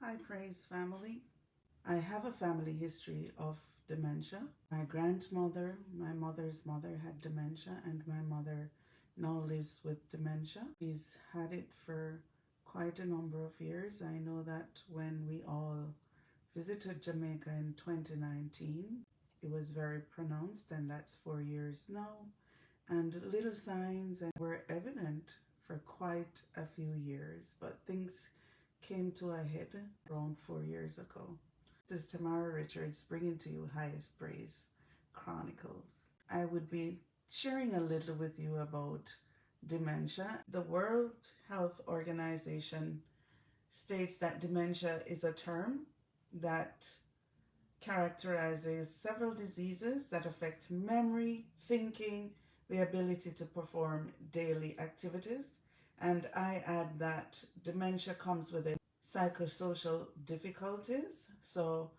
Hi, Praise family. I have a family history of dementia. My grandmother, my mother's mother, had dementia, and my mother now lives with dementia. She's had it for quite a number of years. I know that when we all visited Jamaica in 2019, it was very pronounced, and that's 4 years now. And little signs were evident for quite a few years, but things came to a head around 4 years ago. This is Tamara Richards bringing to you Highest Praise Chronicles. I would be sharing a little with you about dementia. The World Health Organization states that dementia is a term that characterizes several diseases that affect memory, thinking, the ability to perform daily activities. And I add that dementia comes with psychosocial difficulties. So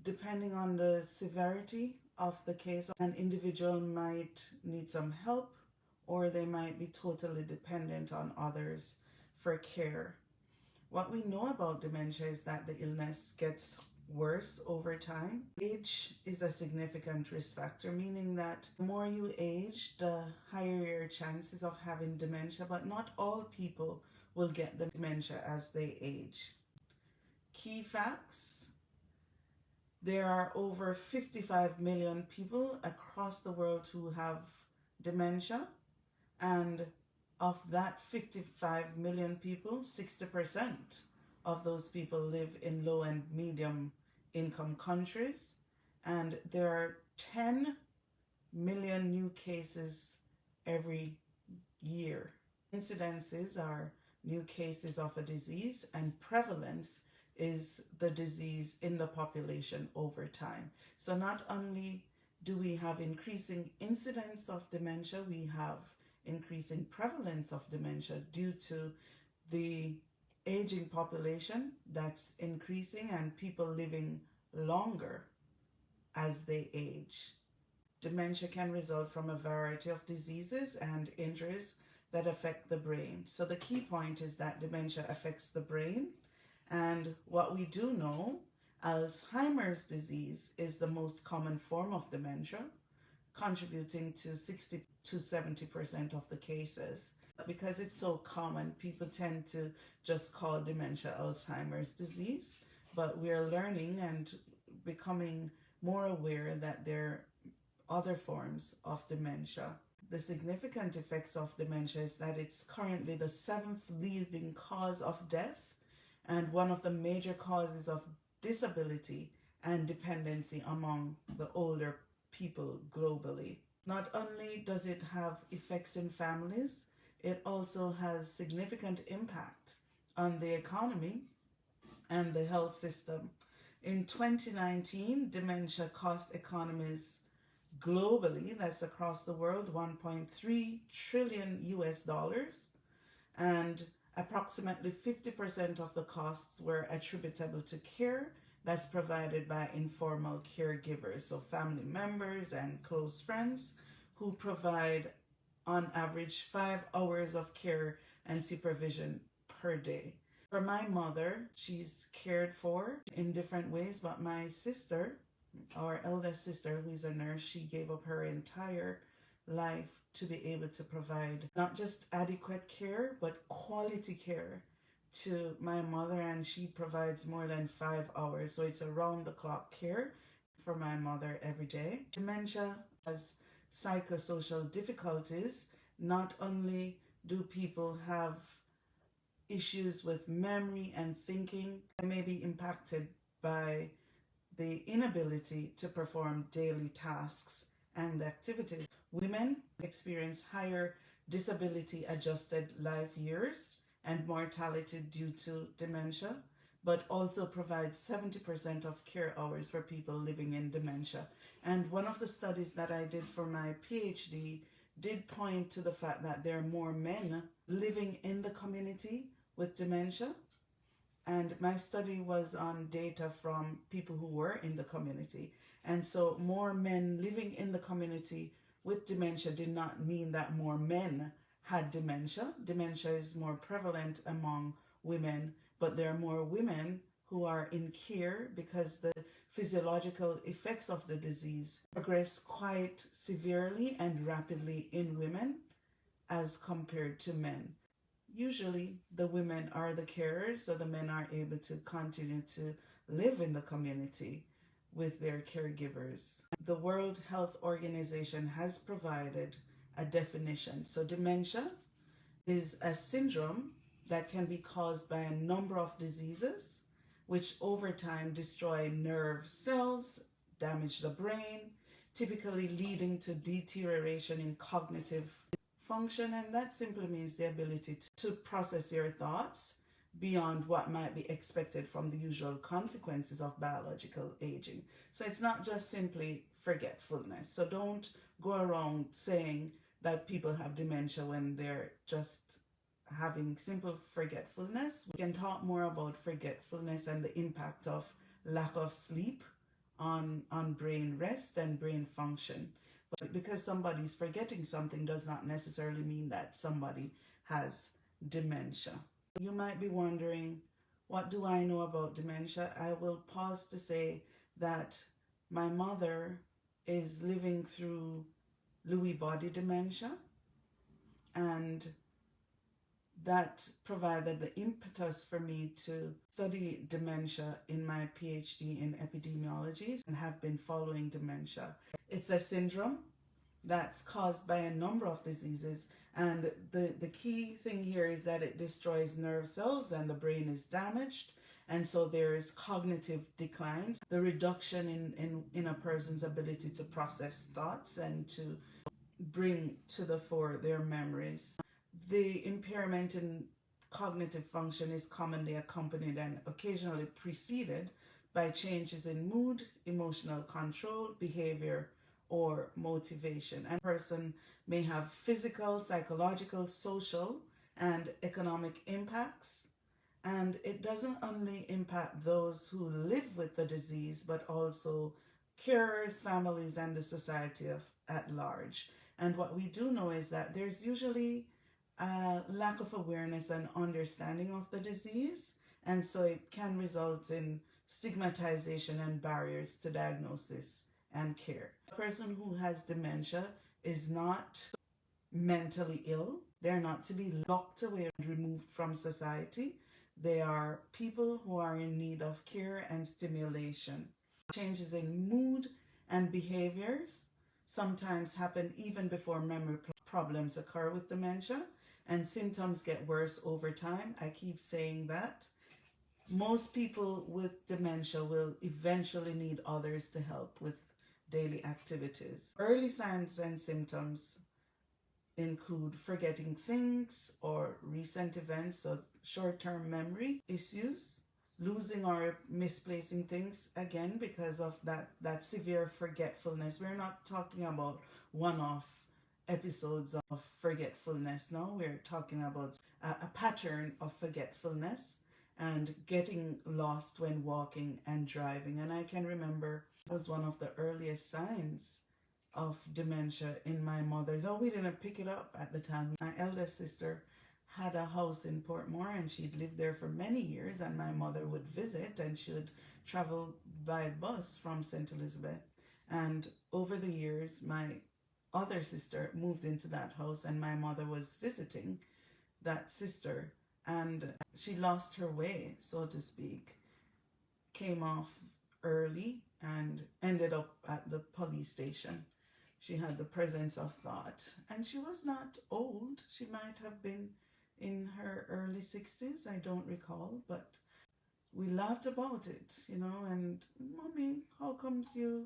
depending on the severity of the case, an individual might need some help, or they might be totally dependent on others for care. What we know about dementia is that the illness gets worse over time. Age is a significant risk factor, meaning that the more you age, the higher your chances of having dementia, but not all people will get the dementia as they age. Key facts: there are over 55 million people across the world who have dementia, and of that 55 million people, 60% of those people live in low and medium income countries, and there are 10 million new cases every year. Incidences are new cases of a disease, and prevalence is the disease in the population over time. So not only do we have increasing incidence of dementia, we have increasing prevalence of dementia due to the aging population that's increasing and people living longer as they age. Dementia can result from a variety of diseases and injuries that affect the brain. So the key point is that dementia affects the brain, and what we do know, Alzheimer's disease is the most common form of dementia, contributing to 60 to 70% of the cases. Because it's so common, people tend to just call dementia Alzheimer's disease, but we're learning and becoming more aware that there are other forms of dementia. The significant effects of dementia is that it's currently the 7th leading cause of death and one of the major causes of disability and dependency among the older people globally. Not only does it have effects in families, it also has significant impact on the economy and the health system. In 2019, dementia cost economies globally, that's across the world, $1.3 trillion US, and approximately 50% of the costs were attributable to care that's provided by informal caregivers, so family members and close friends who provide on average 5 hours of care and supervision per day. For my mother, she's cared for in different ways, but my sister, our eldest sister, who is a nurse, she gave up her entire life to be able to provide not just adequate care, but quality care to my mother, and she provides more than 5 hours. So it's around the clock care for my mother every day. Dementia has psychosocial difficulties. Not only do people have issues with memory and thinking, they may be impacted by the inability to perform daily tasks and activities. Women experience higher disability adjusted life years and mortality due to dementia, but also provides 70% of care hours for people living in dementia. And one of the studies that I did for my PhD did point to the fact that there are more men living in the community with dementia. And my study was on data from people who were in the community. And so more men living in the community with dementia did not mean that more men had dementia. Dementia is more prevalent among women, but there are more women who are in care because the physiological effects of the disease progress quite severely and rapidly in women as compared to men. Usually the women are the carers, so the men are able to continue to live in the community with their caregivers. The World Health Organization has provided a definition. So dementia is a syndrome that can be caused by a number of diseases, which over time destroy nerve cells, damage the brain, typically leading to deterioration in cognitive function. And that simply means the ability to process your thoughts beyond what might be expected from the usual consequences of biological aging. So it's not just simply forgetfulness. So don't go around saying that people have dementia when they're just having simple forgetfulness. We can talk more about forgetfulness and the impact of lack of sleep on brain rest and brain function. But because somebody's forgetting something does not necessarily mean that somebody has dementia. You might be wondering, what do I know about dementia? I will pause to say that my mother is living through Lewy body dementia, and that provided the impetus for me to study dementia in my PhD in epidemiology and have been following dementia. It's a syndrome that's caused by a number of diseases, and the key thing here is that it destroys nerve cells and the brain is damaged, and so there is cognitive decline, the reduction in a person's ability to process thoughts and to bring to the fore their memories. The impairment in cognitive function is commonly accompanied and occasionally preceded by changes in mood, emotional control, behavior, or motivation. And a person may have physical, psychological, social, and economic impacts. And it doesn't only impact those who live with the disease, but also carers, families, and the society at large. And what we do know is that there's usually a lack of awareness and understanding of the disease. And so it can result in stigmatization and barriers to diagnosis and care. A person who has dementia is not mentally ill. They're not to be locked away and removed from society. They are people who are in need of care and stimulation. Changes in mood and behaviors sometimes happen even before memory problems occur with dementia, and symptoms get worse over time. I keep saying that. Most people with dementia will eventually need others to help with daily activities. Early signs and symptoms include forgetting things or recent events, so short-term memory issues, losing or misplacing things, again because of that severe forgetfulness. We're not talking about one-off episodes of forgetfulness. No, we're talking about a pattern of forgetfulness and getting lost when walking and driving. And I can remember it was one of the earliest signs of dementia in my mother, though we didn't pick it up at the time. My eldest sister had a house in Portmore and she'd lived there for many years, and my mother would visit and she would travel by bus from St. Elizabeth. And over the years, my other sister moved into that house and my mother was visiting that sister, and she lost her way, so to speak, came off early and ended up at the police station. She had the presence of thought, and she was not old. She might have been in her early 60s, I don't recall, but we laughed about it, and Mommy, how comes you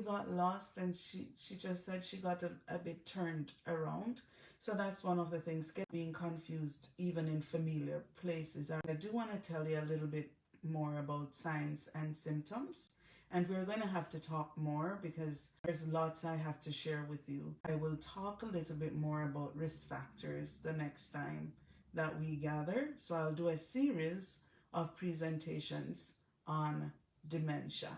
got lost? And she just said she got a bit turned around. So that's one of the things, being confused even in familiar places. I do want to tell you a little bit more about signs and symptoms, and we're going to have to talk more because there's lots I have to share with you. I will talk a little bit more about risk factors the next time that we gather. So I'll do a series of presentations on dementia.